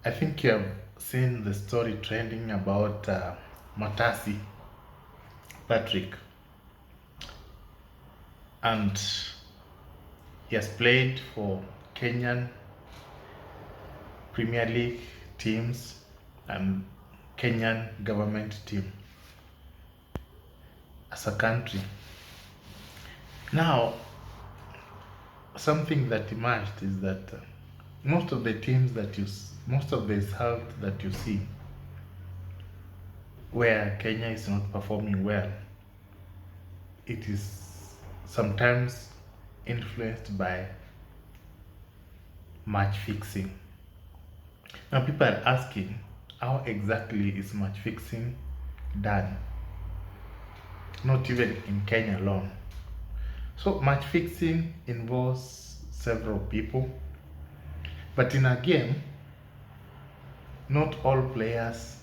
I think you have seen the story trending about Matasi Patrick, and he has played for Kenyan Premier League teams and Kenyan government team as a country. Now, something that emerged is that most of the teams most of the result that you see where Kenya is not performing well, it is sometimes influenced by match fixing. Now, people are asking, how exactly is match fixing done? Not even in Kenya alone. So, match fixing involves several people, but in a game, not all players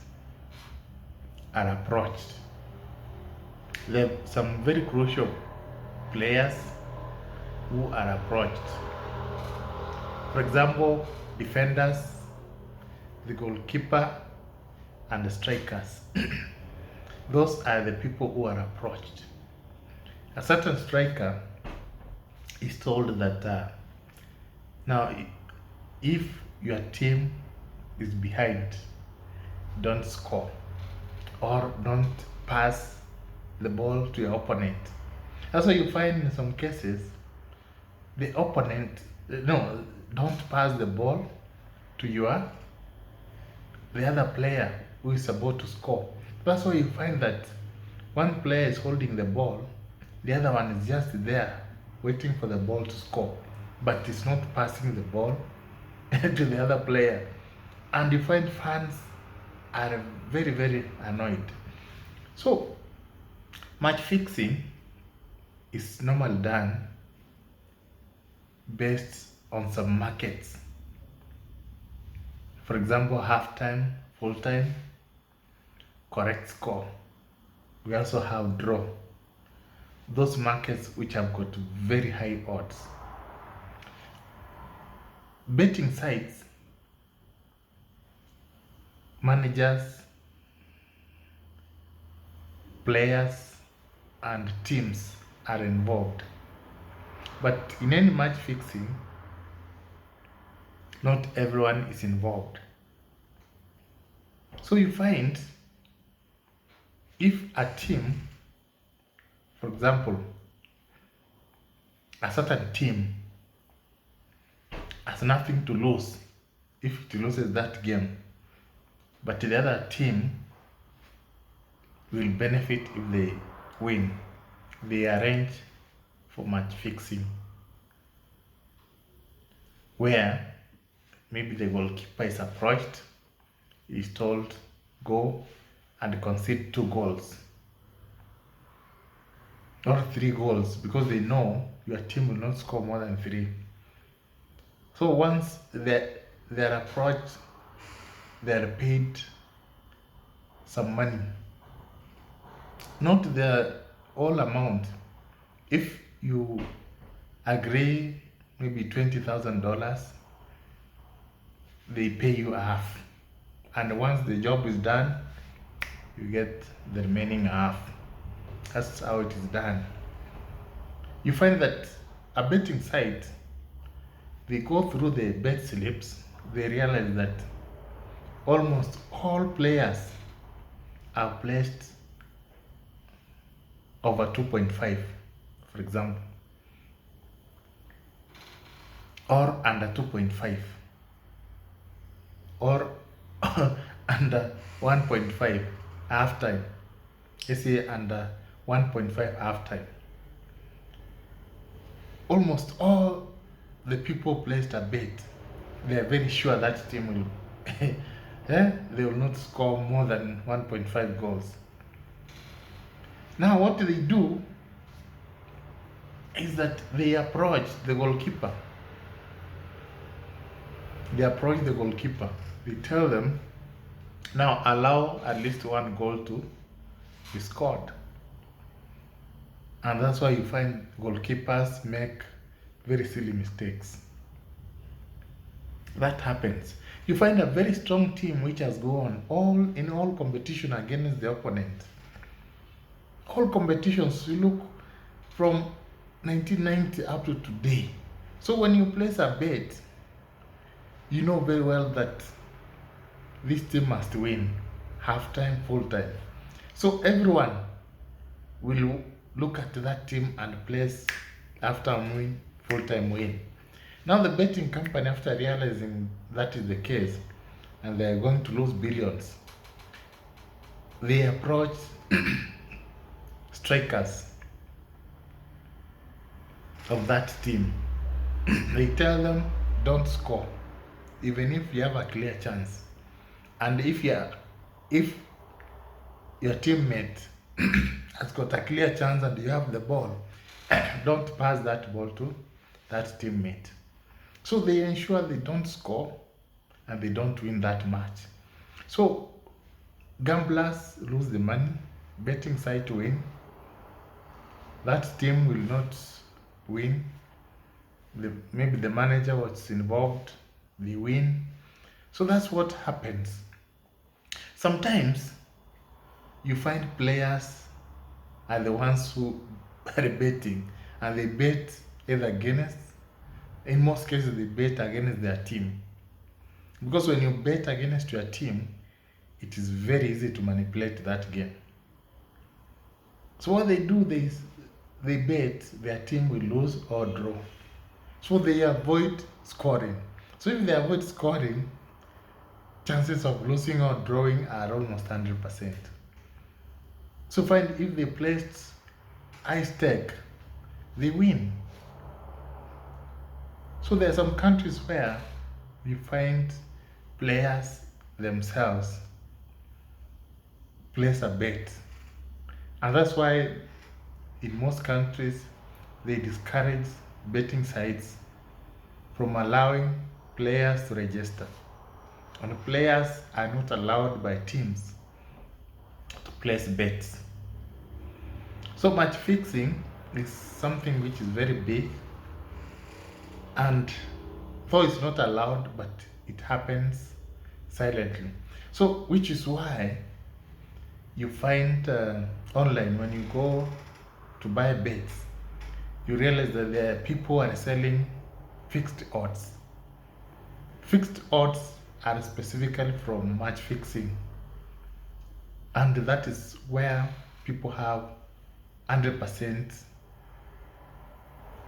are approached. There are some very crucial players who are approached. For example, defenders, the goalkeeper, and the strikers. Those are the people who are approached. A certain striker is told that now, if your team is behind, don't score or don't pass the ball to your opponent. That's why you find in some cases the opponent, no, don't pass the ball to the other player who is about to score. That's why you find that one player is holding the ball, the other one is just there waiting for the ball to score, but it's not passing the ball to the other player. And you find fans are very, very annoyed. So, match fixing is normally done based on some markets. For example, halftime, full time, correct score. We also have draw. Those markets which have got very high odds. Betting sites, managers, players, and teams are involved. But in any match fixing, not everyone is involved. So you find if a team, for example, a certain team has nothing to lose if it loses that game, but the other team will benefit if they win, they arrange for match fixing, where maybe the goalkeeper is approached, is told, go and concede 2 goals or 3 goals, because they know your team will not score more than 3. So once they're approached, they're paid some money, not the all amount. If you agree maybe $20,000, they pay you half, and once the job is done, you get the remaining half. That's how it is done. You find that a betting site, they go through the bet slips, they realize that almost all players are placed over 2.5, for example, or under 2.5, or under 1.5 half time. Let's say under 1.5 half time. Almost all the people placed a bet, they are very sure that team will they will not score more than 1.5 goals. Now what they do is that they approach the goalkeeper. They approach the goalkeeper. They tell them, now allow at least 1 goal to be scored. And that's why you find goalkeepers make very silly mistakes. that happens. You find a very strong team which has gone all competition against the opponent. All competitions, you look from 1990 up to today. So when you place a bet, you know very well that this team must win half time, full time. So everyone will look at that team and place half time win, full time win. Now the betting company, after realizing that is the case and they are going to lose billions, they approach strikers of that team. They tell them, don't score, even if you have a clear chance. And if your teammate has got a clear chance and you have the ball, don't pass that ball to that teammate. So they ensure they don't score and they don't win that match. So gamblers lose the money, betting side to win. That team will not win. Maybe the manager was involved, they win. So that's what happens. Sometimes you find players are the ones who are betting and they bet either against, in most cases they bet against their team. Because when you bet against your team, it is very easy to manipulate that game. So what they do is they bet their team will lose or draw. So they avoid scoring. So if they avoid scoring, chances of losing or drawing are almost 100%. So find if they placed high stake, they win. So there are some countries where you find players themselves place a bet. And that's why in most countries they discourage betting sites from allowing players to register. And players are not allowed by teams to place bets. So match fixing is something which is very big, and though it's not allowed, but it happens silently. So which is why you find online, when you go to buy bets, you realize that there are people who are selling fixed odds. Fixed odds are specifically from match fixing, and that is where people have 100%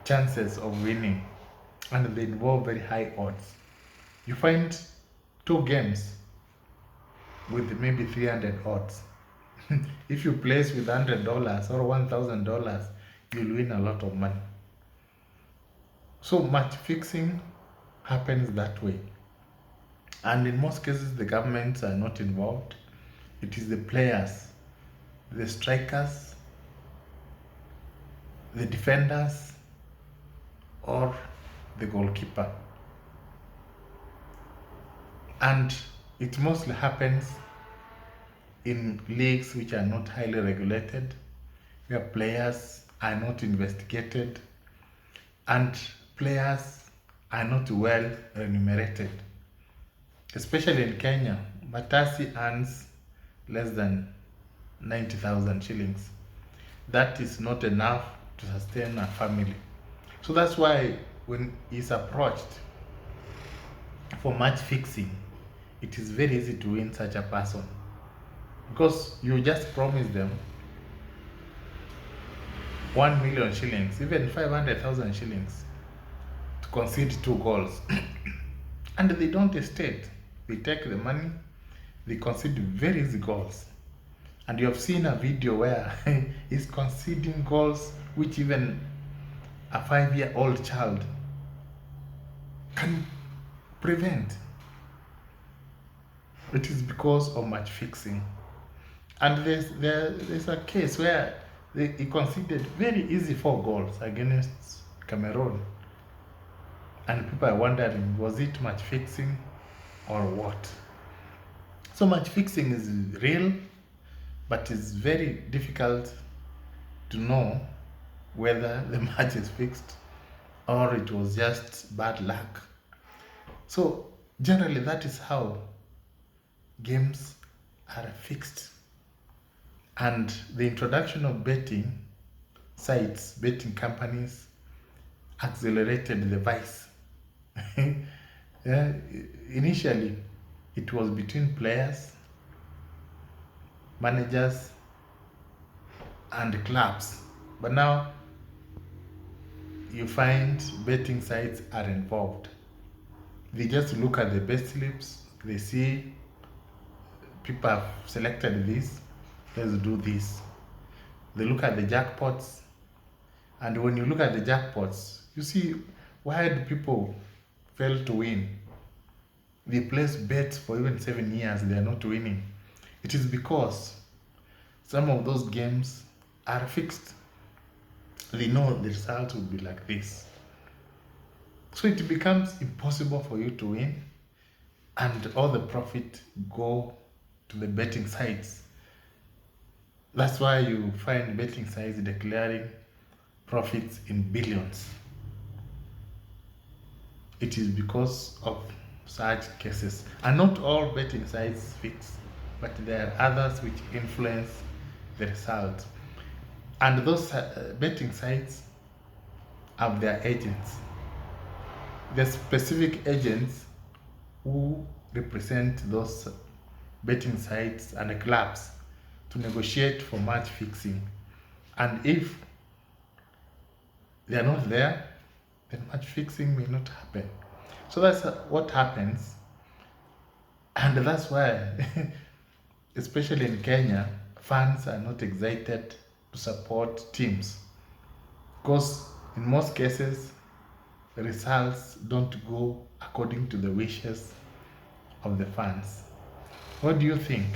chances of winning, and they involve very high odds. You find 2 games with maybe 300 odds. If you place with $100 or $1,000, you'll win a lot of money. So match fixing happens that way, and in most cases the governments are not involved. It is the players, the strikers, the defenders, or the goalkeeper. And it mostly happens in leagues which are not highly regulated, where players are not investigated and players are not well remunerated. Especially in Kenya, Matasi earns less than 90,000 shillings. That is not enough to sustain a family. So that's why when he's approached for match fixing, it is very easy to win such a person, because you just promise them 1 million shillings, even 500,000 shillings, to concede 2 goals. And they don't hesitate. They take the money, they concede very easy goals. And you have seen a video where he's conceding goals which even a 5-year-old child can prevent. It is because of match fixing. And there's a case where he conceded very easy 4 goals against Cameroon. And people are wondering, was it match fixing or what? So match fixing is real, but it's very difficult to know whether the match is fixed or it was just bad luck. So Generally, that is how games are fixed. And the introduction of betting sites, betting companies, accelerated the vice. Yeah, initially, it was between players, managers, and clubs. But now you find betting sites are involved. They just look at the best slips, they see people have selected this, let's do this. They look at the jackpots, and when you look at the jackpots, you see why do people fail to win? They place bets for even 7 years, they are not winning. It is because some of those games are fixed. They know the result will be like this. So it becomes impossible for you to win, and all the profit go to the betting sites. That's why you find betting sites declaring profits in billions. It is because of such cases. And not all betting sites fix, but there are others which influence the result. And those betting sites have their agents. The specific agents who represent those betting sites and the clubs to negotiate for match fixing. And if they are not there, then match fixing may not happen. So that's what happens. And that's why, especially in Kenya, fans are not excited to support teams. Because in most cases, results don't go according to the wishes of the fans. What do you think?